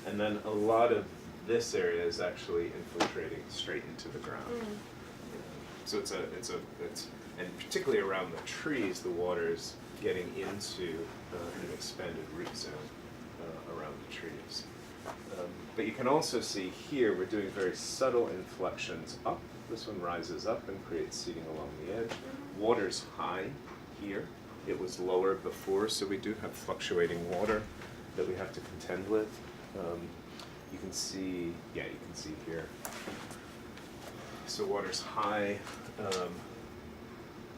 And then a lot of this area is actually infiltrating straight into the ground. So it's and particularly around the trees, the water is getting into an expanded root zone around the trees. But you can also see here we're doing very subtle inflections up. This one rises up and creates seeding along the edge. Water's high here. It was lower before, so we do have fluctuating water that we have to contend with. You can see here. So water's high,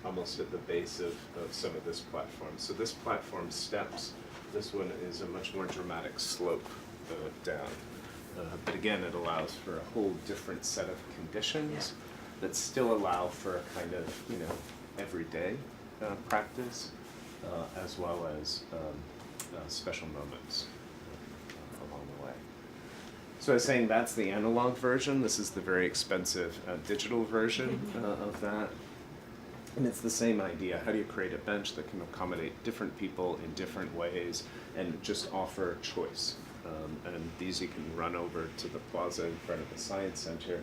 almost at the base of some of this platform. So this platform steps. This one is a much more dramatic slope down. But again, it allows for a whole different set of conditions that still allow for a kind of, everyday practice, as well as special moments along the way. So I was saying that's the analog version. This is the very expensive digital version of that. And it's the same idea. How do you create a bench that can accommodate different people in different ways and just offer choice? And these you can run over to the plaza in front of the Science Center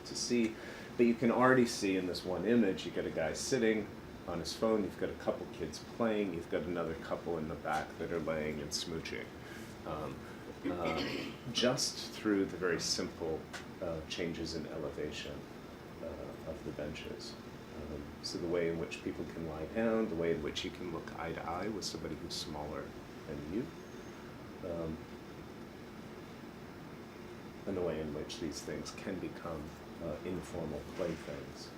to see. But you can already see in this one image, you get a guy sitting on his phone, you've got a couple kids playing, you've got another couple in the back that are laying and smooching. Just through the very simple changes in elevation of the benches. So the way in which people can lie down, the way in which you can look eye to eye with somebody who's smaller than you, and the way in which these things can become informal playthings,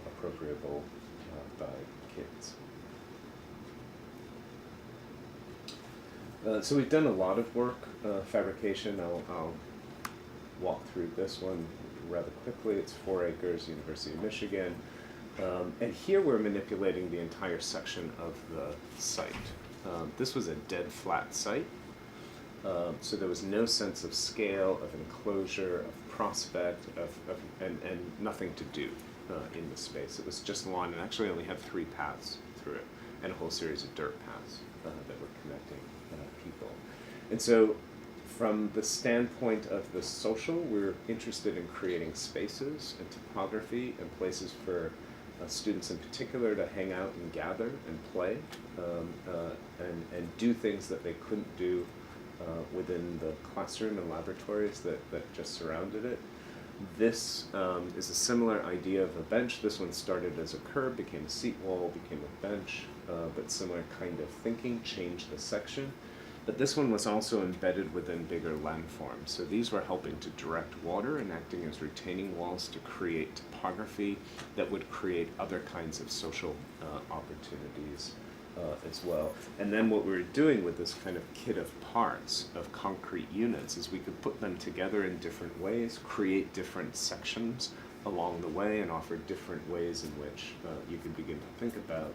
appropriable by kids. So we've done a lot of work, fabrication. I'll walk through this one rather quickly. It's 4 acres, University of Michigan. And here we're manipulating the entire section of the site. This was a dead flat site. So there was no sense of scale, of enclosure, of prospect, and nothing to do in the space. It was just lawn, and actually only had 3 paths through it, and a whole series of dirt paths that were connecting people. And so from the standpoint of the social, we're interested in creating spaces and topography and places for students in particular to hang out and gather and play and do things that they couldn't do within the classroom and laboratories that just surrounded it. This is a similar idea of a bench. This one started as a curb, became a seat wall, became a bench, but similar kind of thinking, changed the section. But this one was also embedded within bigger landforms. So these were helping to direct water and acting as retaining walls to create topography that would create other kinds of social opportunities as well. And then what we were doing with this kind of kit of parts, of concrete units, is we could put them together in different ways, create different sections along the way, and offer different ways in which you could begin to think about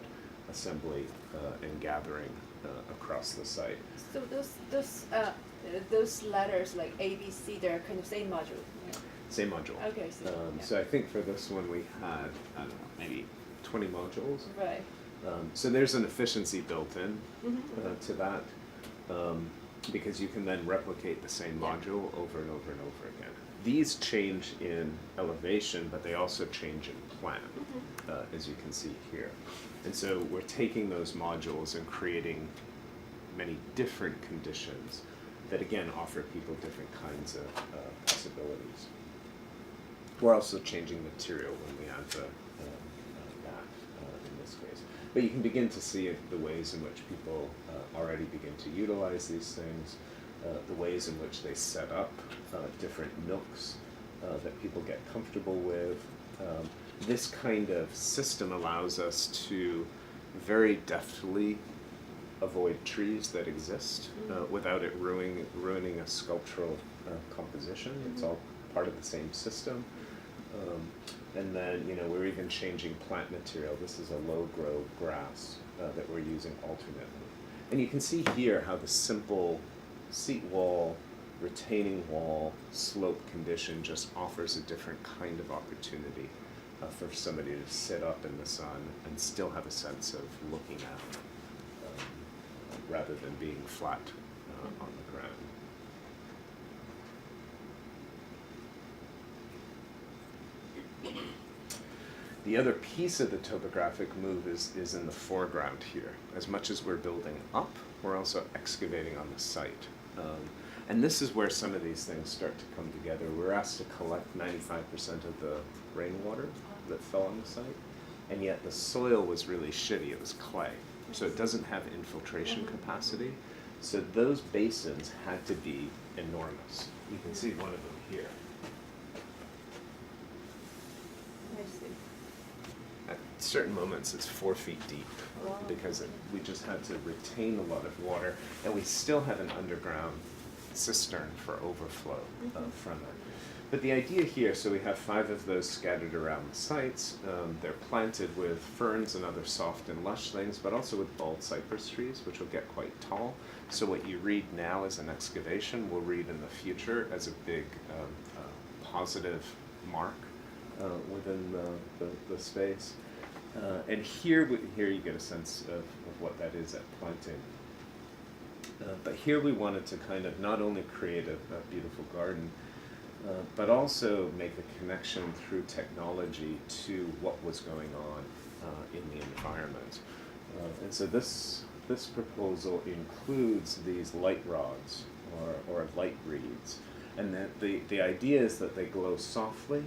assembly and gathering across the site. So those letters like A, B, C, they're kind of same module. Yeah. Same module. Okay. So I think for this one we had, I don't know, maybe 20 modules. Right. So there's an efficiency built in to that, because you can then replicate the same module over and over and over again. These change in elevation, but they also change in plan, as you can see here. And so we're taking those modules and creating many different conditions that again offer people different kinds of possibilities. We're also changing material when we add that in this case. But you can begin to see the ways in which people already begin to utilize these things, the ways in which they set up different nooks that people get comfortable with. This kind of system allows us to very deftly avoid trees that exist without it ruining a sculptural composition. It's all part of the same system. And then, we're even changing plant material. This is a low-grow grass that we're using alternately. And you can see here how the simple seat wall, retaining wall, slope condition just offers a different kind of opportunity for somebody to sit up in the sun and still have a sense of looking out rather than being flat on the ground. The other piece of the topographic move is in the foreground here. As much as we're building up, we're also excavating on the site. And this is where some of these things start to come together. We're asked to collect 95% of the rainwater that fell on the site, and yet the soil was really shitty. It was clay, so it doesn't have infiltration capacity. So those basins had to be enormous. You can see one of them here. I see. At certain moments, it's 4 feet deep Wow. because we just had to retain a lot of water, and we still have an underground cistern for overflow from it. But the idea here, so we have 5 of those scattered around the sites. They're planted with ferns and other soft and lush things, but also with bald cypress trees, which will get quite tall. So what you read now as an excavation, we'll read in the future as a big positive mark within the space. And here you get a sense of what that is at planting. But here we wanted to kind of not only create a beautiful garden, but also make a connection through technology to what was going on in the environment. And so this proposal includes these light rods or light reeds. And the idea is that they glow softly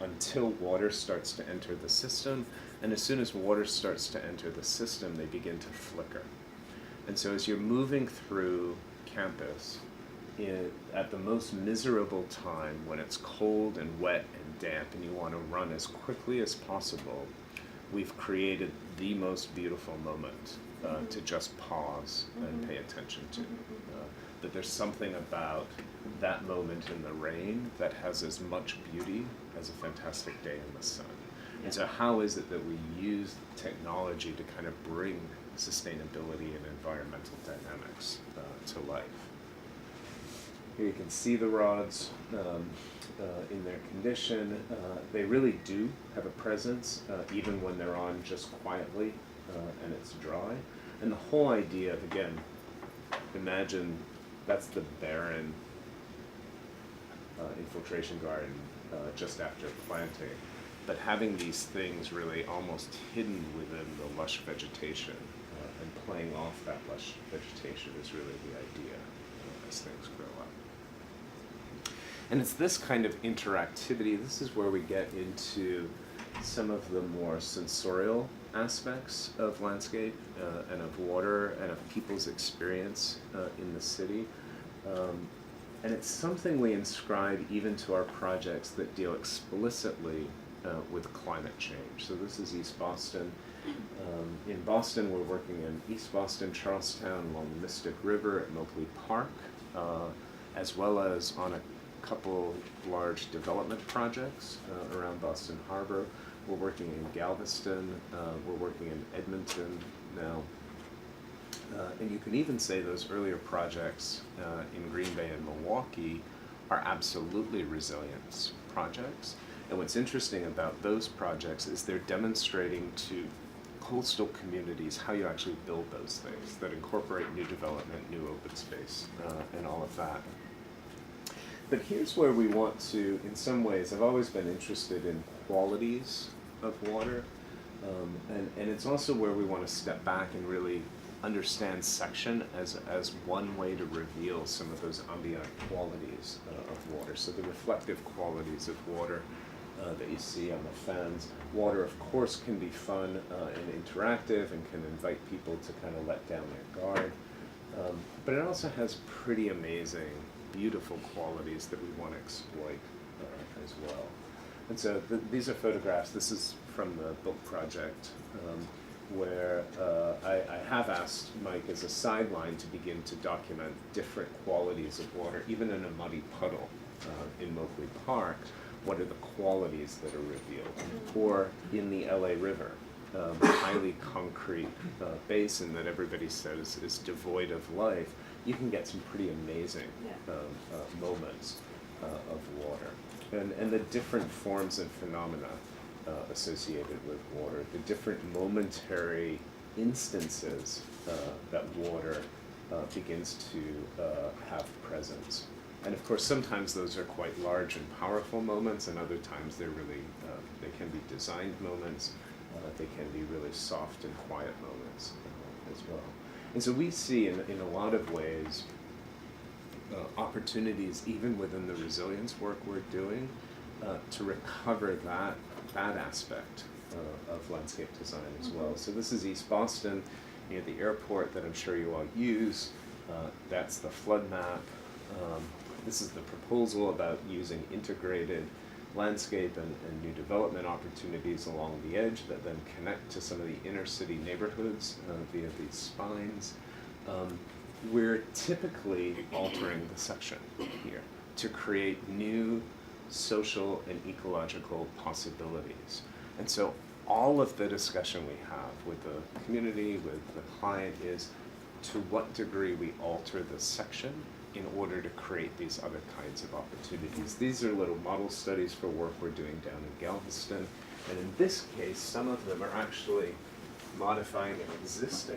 until water starts to enter the system. And as soon as water starts to enter the system, they begin to flicker. And so as you're moving through campus, at the most miserable time, when it's cold and wet and damp and you want to run as quickly as possible, we've created the most beautiful moment to just pause and pay attention to. That there's something about that moment in the rain that has as much beauty as a fantastic day in the sun. And so how is it that we use technology to kind of bring sustainability and environmental dynamics to life? Here you can see the rods in their condition. They really do have a presence, even when they're on just quietly and it's dry. And the whole idea of, again, imagine that's the barren infiltration garden just after planting. But having these things really almost hidden within the lush vegetation and playing off that lush vegetation is really the idea as things grow up. And it's this kind of interactivity, this is where we get into some of the more sensorial aspects of landscape and of water and of people's experience in the city. And it's something we inscribe even to our projects that deal explicitly with climate change. So this is East Boston. In Boston, we're working in East Boston, Charlestown, along the Mystic River at Moakley Park, as well as on a couple large development projects around Boston Harbor. We're working in Galveston, we're working in Edmonton now. And you can even say those earlier projects in Green Bay and Milwaukee are absolutely resilience projects. And what's interesting about those projects is they're demonstrating to coastal communities how you actually build those things that incorporate new development, new open space, and all of that. But here's where we want to, in some ways, I've always been interested in qualities of water, and it's also where we want to step back and really understand section as one way to reveal some of those ambient qualities of water. So the reflective qualities of water that you see on the fens. Water, of course, can be fun and interactive and can invite people to kind of let down their guard. But it also has pretty amazing, beautiful qualities that we want to exploit as well. And so these are photographs. This is from the book project where I have asked Mike as a sideline to begin to document different qualities of water, even in a muddy puddle in Moakley Park. What are the qualities that are revealed? Or in the LA River, highly concrete basin that everybody says is devoid of life, you can get some pretty amazing moments of water. And the different forms and phenomena associated with water, the different momentary instances that water begins to have presence And of course, sometimes those are quite large and powerful moments, and other times they're really, they can be designed moments. They can be really soft and quiet moments as well. And so we see in a lot of ways opportunities, even within the resilience work we're doing, to recover that aspect of landscape design as well. So this is East Boston, near the airport that I'm sure you all use. That's the flood map. This is the proposal about using integrated landscape and new development opportunities along the edge that then connect to some of the inner city neighborhoods via these spines. We're typically altering the section here to create new social and ecological possibilities. And so all of the discussion we have with the community, with the client, is to what degree we alter the section in order to create these other kinds of opportunities. These are little model studies for work we're doing down in Galveston. And in this case, some of them are actually modifying an existing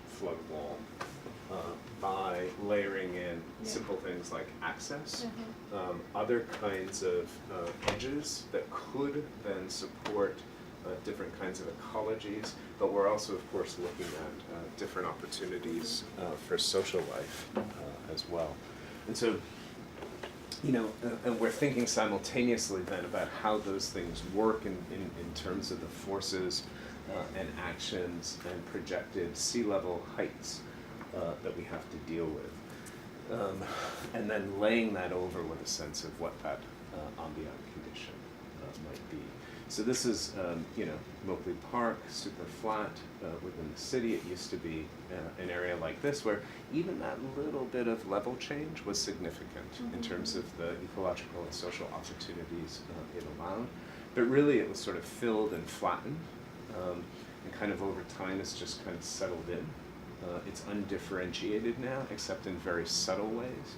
flood wall by layering in simple things like access, other kinds of edges that could then support different kinds of ecologies, but we're also, of course, looking at different opportunities for social life as well. And so, you know, and we're thinking simultaneously then about how those things work in terms of the forces and actions and projected sea level heights that we have to deal with. And then laying that over with a sense of what that ambient condition might be. So this is, you know, Moakley Park, super flat within the city. It used to be an area like this where even that little bit of level change was significant in terms of the ecological and social opportunities it allowed. But really it was sort of filled and flattened, and kind of over time it's just kind of settled in. It's undifferentiated now, except in very subtle ways.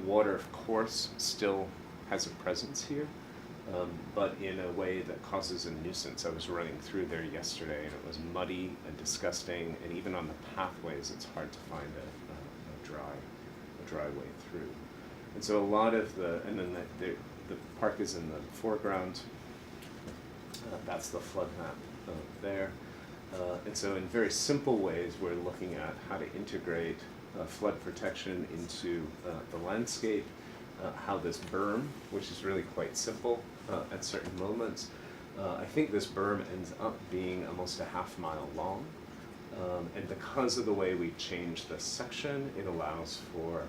Water, of course, still has a presence here, but in a way that causes a nuisance. I was running through there yesterday, and it was muddy and disgusting, and even on the pathways, it's hard to find a dry way through. And so a lot of and then the park is in the foreground. That's the flood map there. And so in very simple ways, we're looking at how to integrate flood protection into the landscape, how this berm, which is really quite simple at certain moments, I think this berm ends up being almost a half-mile long. And because of the way we change the section, it allows for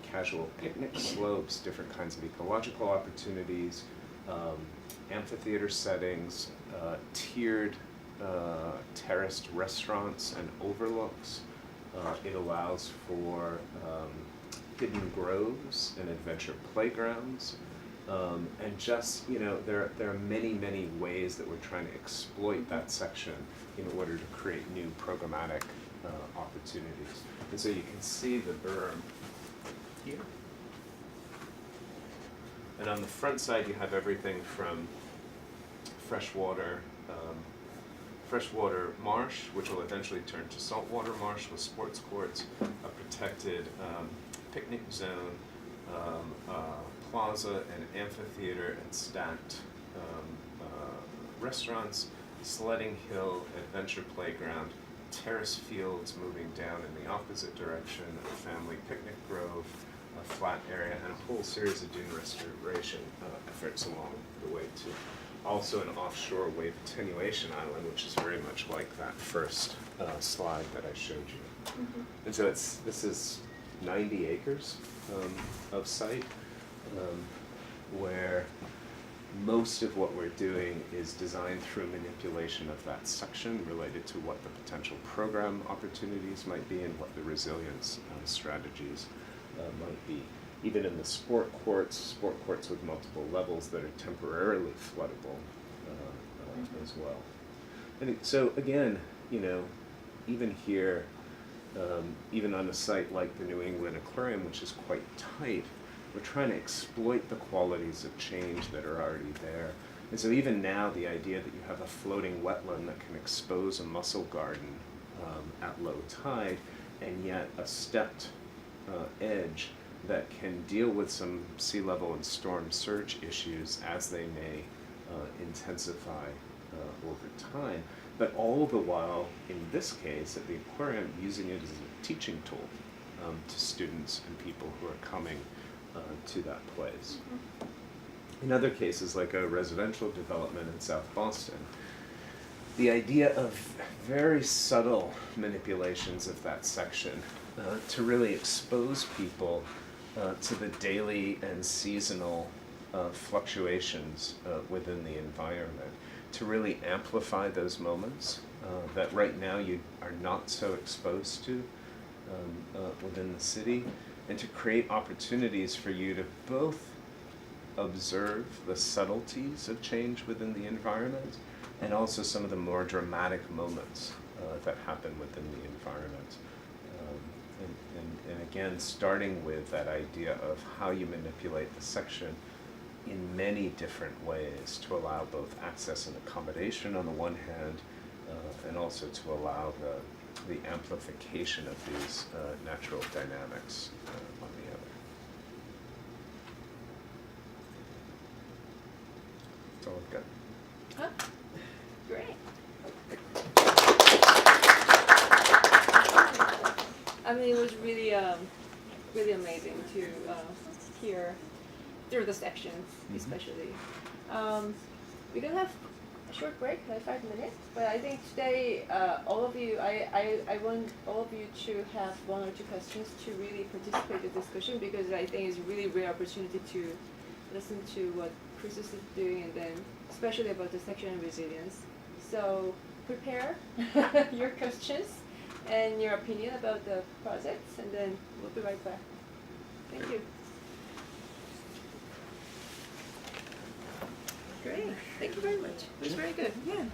casual picnic slopes, different kinds of ecological opportunities, amphitheater settings, tiered terraced restaurants and overlooks. It allows for hidden groves and adventure playgrounds. And just, you know, there are many, many ways that we're trying to exploit that section in order to create new programmatic opportunities. And so you can see the berm here. And on the front side, you have everything from freshwater marsh, which will eventually turn to saltwater marsh with sports courts, a protected picnic zone, plaza and amphitheater and stacked restaurants, sledding hill, adventure playground, terrace fields moving down in the opposite direction, a family picnic grove, a flat area, and a whole series of dune restoration efforts along the way too. Also an offshore wave attenuation island, which is very much like that first slide that I showed you. And so this is 90 acres of site, where most of what we're doing is designed through manipulation of that section related to what the potential program opportunities might be and what the resilience strategies might be. Even in the sport courts with multiple levels that are temporarily floodable as well. And so again, you know, even here, even on a site like the New England Aquarium, which is quite tight, we're trying to exploit the qualities of change that are already there. And so even now, the idea that you have a floating wetland that can expose a mussel garden at low tide, and yet a stepped edge that can deal with some sea level and storm surge issues as they may intensify over time, but all the while, in this case, at the aquarium, using it as a teaching tool to students and people who are coming to that place. In other cases, like a residential development in South Boston, the idea of very subtle manipulations of that section to really expose people to the daily and seasonal fluctuations within the environment, to really amplify those moments that right now you are not so exposed to within the city, and to create opportunities for you to both observe the subtleties of change within the environment and also some of the more dramatic moments that happen within the environment. And again, starting with that idea of how you manipulate the section in many different ways to allow both access and accommodation on the one hand, and also to allow the amplification of these natural dynamics on the other. That's all I've got. Huh? Great. I mean, it was really, really amazing to hear through the sections, especially. We're gonna have a short break, like 5 minutes. But I think today, all of you, I want all of you to have 1 or 2 questions to really participate in the discussion, because I think it's a really rare opportunity to listen to what Chris is doing, and then especially about the section on resilience. So prepare your questions and your opinion about the projects, and then we'll be right back. Thank you. Great. Thank you very much. It was very good. Yeah.